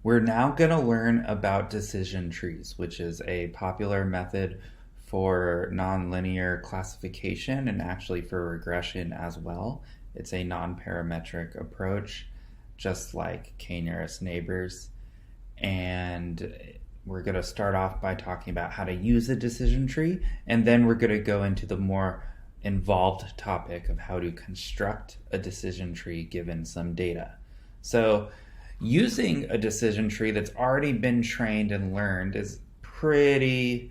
We're now going to learn about decision trees, which is a popular method for nonlinear classification and actually for regression as well. It's a non-parametric approach, just like k-nearest neighbors. And we're going to start off by talking about how to use a decision tree, and then we're going to go into the more involved topic of how to construct a decision tree given some data. So using a decision tree that's already been trained and learned is pretty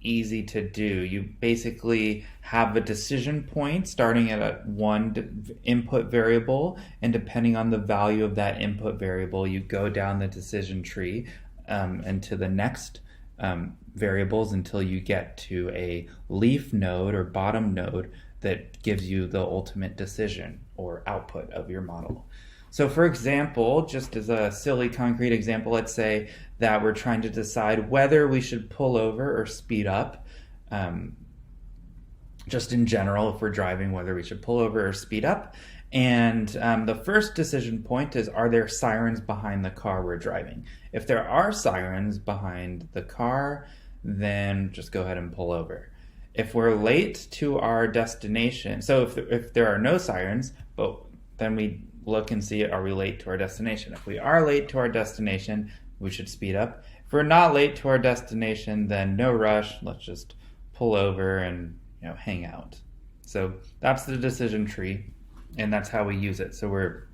easy to do. You basically have a decision point starting at one input variable, and depending on the value of that input variable, you go down the decision tree and to the next variables until you get to a leaf node or bottom node that gives you the ultimate decision or output of your model. So for example, just as a silly concrete example, let's say that we're trying to decide whether we should pull over or speed up. Just in general, if we're driving, whether we should pull over or speed up. And the first decision point is, are there sirens behind the car we're driving? If there are sirens behind the car, then just go ahead and pull over. If we're late to our destination, so if there are no sirens, but then we look and see, are we late to our destination? If we are late to our destination, we should speed up. If we're not late to our destination, then no rush. Let's just pull over and hang out. So that's the decision tree, and that's how we use it. So we're,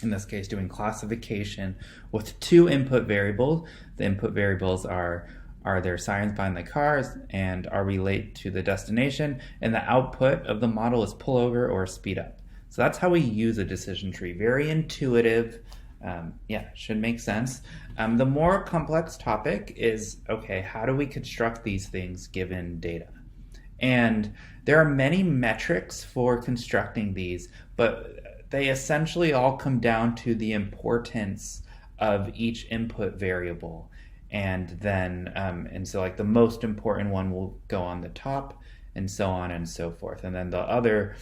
in this case, doing classification with two input variables. The input variables are there sirens behind the cars, and are we late to the destination? And the output of the model is pull over or speed up. So that's how we use a decision tree. Very intuitive. Should make sense. The more complex topic is, okay, how do we construct these things given data? And there are many metrics for constructing these, but they essentially all come down to the importance of each input variable. And then, so like the most important one will go on the top, and so on and so forth. And then the other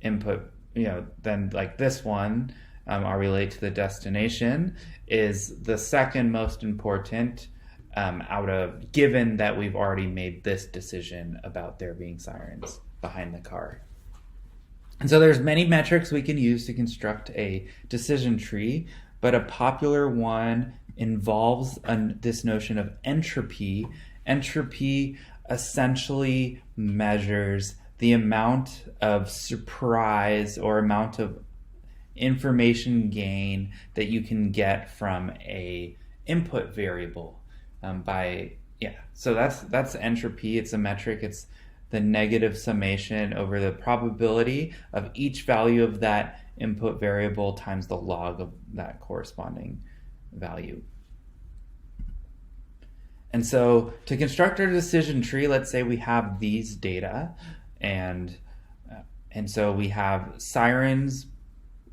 input, then like this one, are we late to the destination, is the second most important given that we've already made this decision about there being sirens behind the car. And so there's many metrics we can use to construct a decision tree, but a popular one involves this notion of entropy. Entropy essentially measures the amount of surprise or amount of information gain that you can get from a input variable. So that's entropy. It's a metric. It's the negative summation over the probability of each value of that input variable times the log of that corresponding value. And so to construct our decision tree, let's say we have these data, and so we have sirens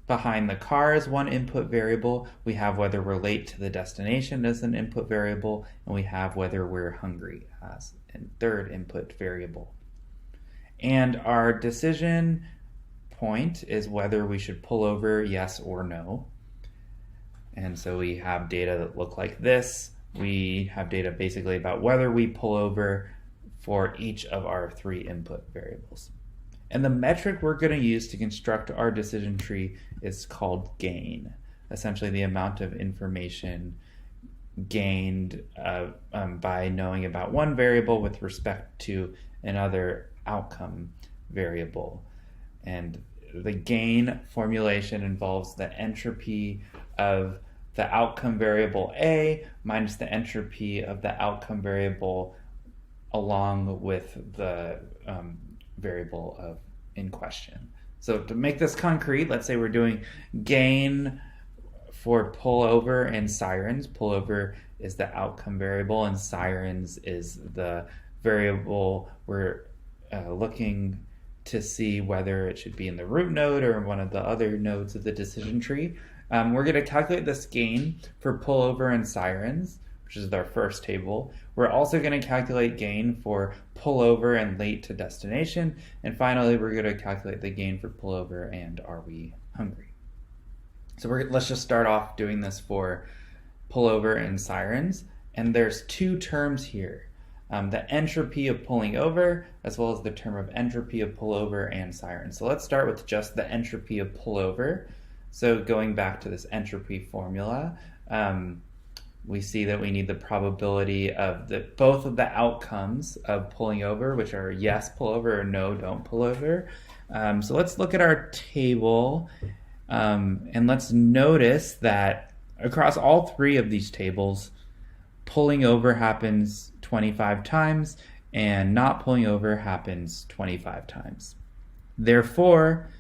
behind the car as one input variable. We have whether we're late to the destination as an input variable, and we have whether we're hungry as a third input variable. And our decision point is whether we should pull over, yes or no. And so we have data that look like this. We have data basically about whether we pull over for each of our three input variables. And the metric we're going to use to construct our decision tree is called gain. Essentially the amount of information gained by knowing about one variable with respect to another outcome variable. And the gain formulation involves the entropy of the outcome variable A minus the entropy of the outcome variable along with the variable in question. So to make this concrete, let's say we're doing gain for pullover and sirens. Pullover is the outcome variable, and sirens is the variable we're looking to see whether it should be in the root node or one of the other nodes of the decision tree. We're going to calculate this gain for pullover and sirens, which is our first table. We're also going to calculate gain for pullover and late to destination. And finally, we're going to calculate the gain for pullover and are we hungry. So let's just start off doing this for pullover and sirens, and there's two terms here. The entropy of pulling over, as well as the term of entropy of pullover and sirens. So let's start with just the entropy of pullover. So going back to this entropy formula, we see that we need the probability of both of the outcomes of pulling over, which are yes, pull over, or no, don't pull over. So let's look at our table, and let's notice that across all three of these tables, pulling over happens 25 times, and not pulling over happens 25 times. Therefore,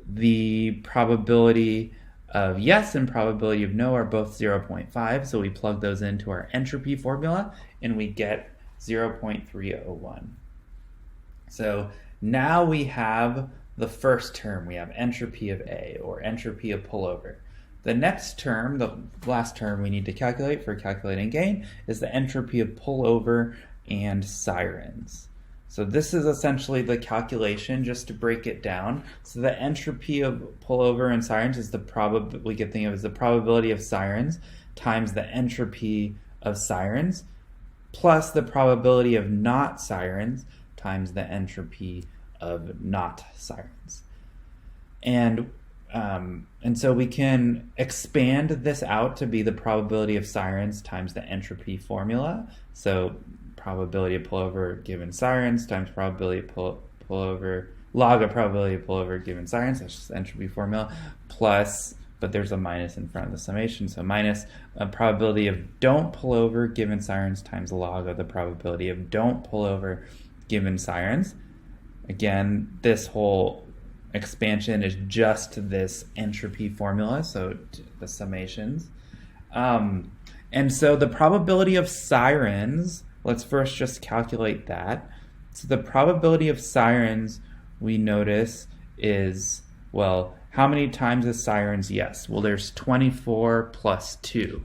the probability of yes and probability of no are both 0.5, so we plug those into our entropy formula, and we get 0.301. So now we have the first term. We have entropy of A, or entropy of pullover. The next term, the last term we need to calculate for calculating gain, is the entropy of pullover and sirens. So this is essentially the calculation, just to break it down. So the entropy of pullover and sirens is we can think of as the probability of sirens times the entropy of sirens, plus the probability of not sirens times the entropy of not sirens. And so we can expand this out to be the probability of sirens times the entropy formula. So probability of pullover given sirens times probability of pullover, log of probability of pullover given sirens, that's just the entropy formula, plus, but there's a minus in front of the summation, so minus a probability of don't pull over given sirens times log of the probability of don't pull over given sirens. Again, this whole expansion is just this entropy formula, so the summations. And so the probability of sirens, let's first just calculate that. So the probability of sirens, we notice, is, well, how many times is sirens yes? Well, there's 24 plus 2.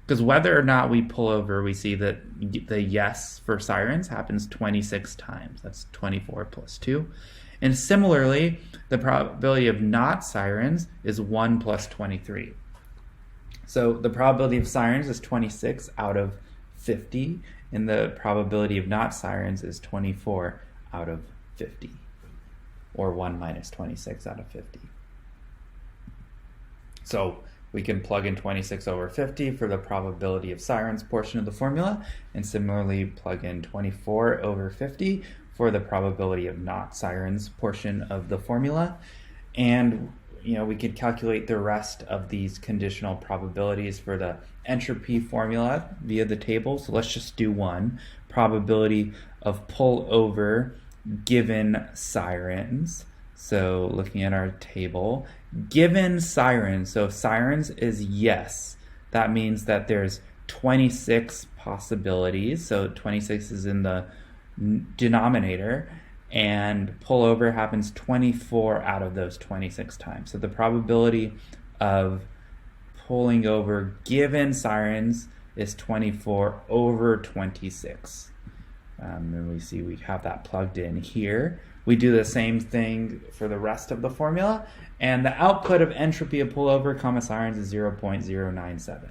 Because whether or not we pull over, we see that the yes for sirens happens 26 times. That's 24 plus 2. And similarly, the probability of not sirens is 1 plus 23. So the probability of sirens is 26 out of 50, and the probability of not sirens is 24 out of 50, or 1 minus 26 out of 50. So we can plug in 26 over 50 for the probability of sirens portion of the formula, and similarly plug in 24 over 50 for the probability of not sirens portion of the formula. And we could calculate the rest of these conditional probabilities for the entropy formula via the table. So let's just do one. Probability of pullover given sirens. So looking at our table, given sirens, so if sirens is yes, that means that there's 26 possibilities. So 26 is in the denominator, and pullover happens 24 out of those 26 times. So the probability of pulling over given sirens is 24 over 26. And we see we have that plugged in here. We do the same thing for the rest of the formula, and the output of entropy of pullover comma sirens is 0.097.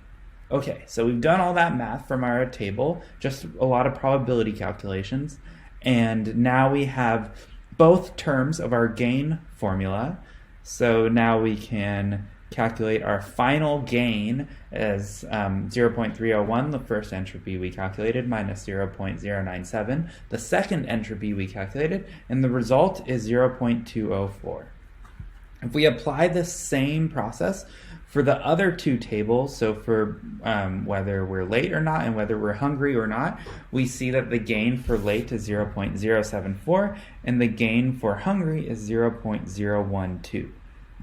Okay, so we've done all that math from our table, just a lot of probability calculations, and now we have both terms of our gain formula. So now we can calculate our final gain as 0.301, the first entropy we calculated, minus 0.097, the second entropy we calculated, and the result is 0.204. If we apply the same process for the other two tables, so for whether we're late or not and whether we're hungry or not, we see that the gain for late is 0.074 and the gain for hungry is 0.012.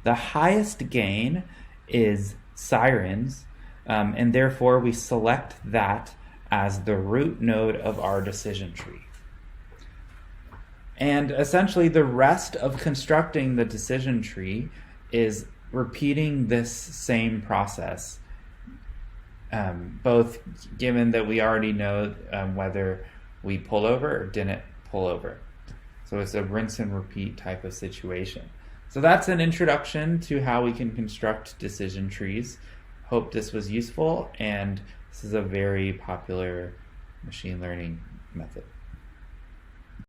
The highest gain is sirens, and therefore we select that as the root node of our decision tree. And essentially the rest of constructing the decision tree is repeating this same process, both given that we already know whether we pull over or didn't pull over. So it's a rinse and repeat type of situation. So that's an introduction to how we can construct decision trees. hope this was useful, and this is a very popular machine learning method.